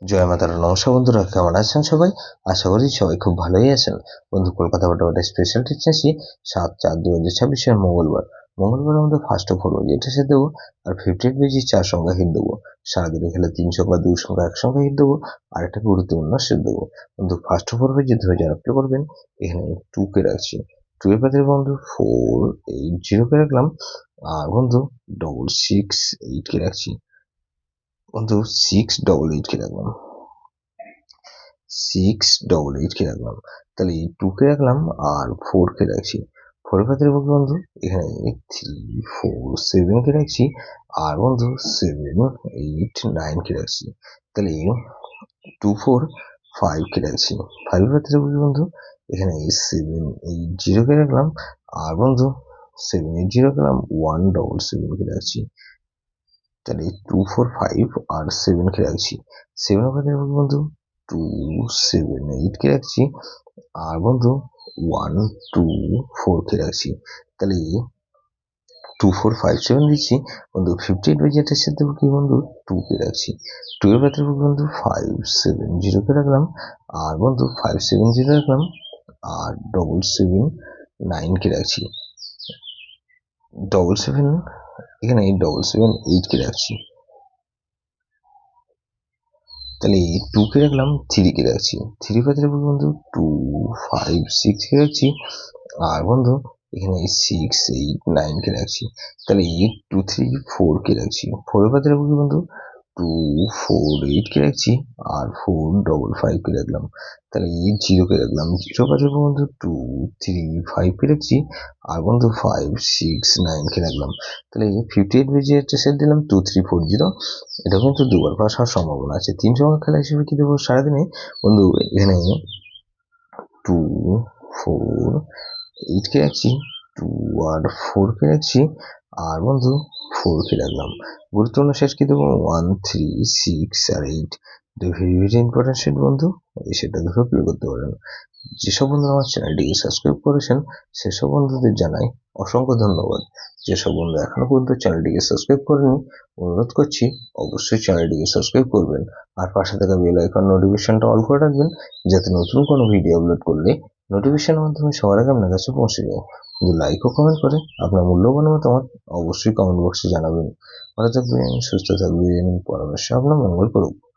জয় মাতার নমস্কার বন্ধুরা, কেমন আছেন সবাই? আশা করি সবাই খুব ভালোই আছেন। বন্ধু, কলকাতা বটে স্পেশাল টিপস নিয়েছি 7/4/2026 মঙ্গলবার আমাদের ফার্স্ট অফ ফরওয়ার্ড এটা সে দেবো, আর 58 বেজি 4 সংখ্যা হিট দেবো। সারাদিনে খেলে 3 সংখ্যা 2 সংখ্যা 1 সংখ্যা হিট দেবো, আর একটা গুরুত্বপূর্ণ সেট দেবো। বন্ধু, ফার্স্ট অফ ফরওয়ার্ড যে 2000 অ্যাপ্লাই করবেন, এখানে 2 কে রাখছি। 2 এর পাশে বন্ধু 480 কে রাখলাম, আর বন্ধু 668 কে রাখছি। বন্ধু 688 কে রাখলাম, 688 কে রাখলাম। তাহলে এই 2 কে রাখলাম আর 4 কে রাখছি। 4 এর পাশে বন্ধু এখানে 347 কে রাখছি, আর বন্ধু 789 কে রাখছি। তাহলে 245 কে রাখছি। 5 এর পাশে বন্ধু এখানে 780 কে রাখলাম, আর বন্ধু 780 রাখলাম, 177 কে রাখছি। তাহলে 245 আর 7 কে রাখছি। 7 এর পাশে বন্ধু 278 কে রাখছি, আর বন্ধু 124 কে রাখছি। তাহলে 2457 দিচ্ছি। বন্ধু 58 বাই যেটার সাথে কি বন্ধু 2 কে রাখছি। 2 এর ভেতরে বন্ধু 570 কে রাখলাম, আর বন্ধু 570 রাখলাম, আর 779 কে রাখছি। এখানে 778 কে রাখছি। তাহলে 2 কে রাখলাম, 3 কে রাখছি। 3 পাত্রে বন্ধু 256 কে রাখছি, আর বন্ধু এখানে 689 কে রাখছি। তাহলে 8234 কে রাখছি। 4 এর পাত্রে বন্ধু 248 কে রাখছি, আর 455 কে রাখলাম। তাহলে 0 কে রাখলাম। 0 পাত্রে বন্ধু 235 কে রাখছি, আর বন্ধু 569 কে রাখলাম। তাহলে 58 বেজে একটা সেট দিলাম 2340। এটা কিন্তু দুবার পাস হওয়ার সম্ভাবনা আছে। 3 সংখ্যা খেলা হিসেবে কি দেবো সারাদিনে? বন্ধু এখানে 248 কে রাখছি, 2 আর 4 কে রাখছি, আর বন্ধু 4 কে রাখলাম। গুরুত্বপূর্ণ শেষ কি দেবো 1 3 6 আর 8। ভেরি ভেরি ইম্পর্টেন্ট সেট বন্ধু, সেটা ধরে প্লে করতে পারেন। যেসব বন্ধুরা আমার চ্যানেলটিকে সাবস্ক্রাইব করেছেন সেসব বন্ধুদের জানাই অসংখ্য ধন্যবাদ। যেসব বন্ধু এখনো পর্যন্ত চ্যানেলটিকে সাবস্ক্রাইব করেনি, অনুরোধ করছি অবশ্যই চ্যানেলটিকে সাবস্ক্রাইব করবেন, আর পাশে থাকা বেল আইকন নোটিফিকেশনটা অল করে রাখবেন, যাতে নতুন কোনো ভিডিও আপলোড করলে নোটিফিকেশনের মাধ্যমে সবার আগে আপনার কাছে পৌঁছে যায়। লাইক ও কমেন্ট করে আপনার মূল্যবান মতামত অবশ্যই কমেন্ট বক্সে জানাবেন। ভালো থাকবেন, সুস্থ থাকবেন, পরামর্শ আপনার মঙ্গল করুক।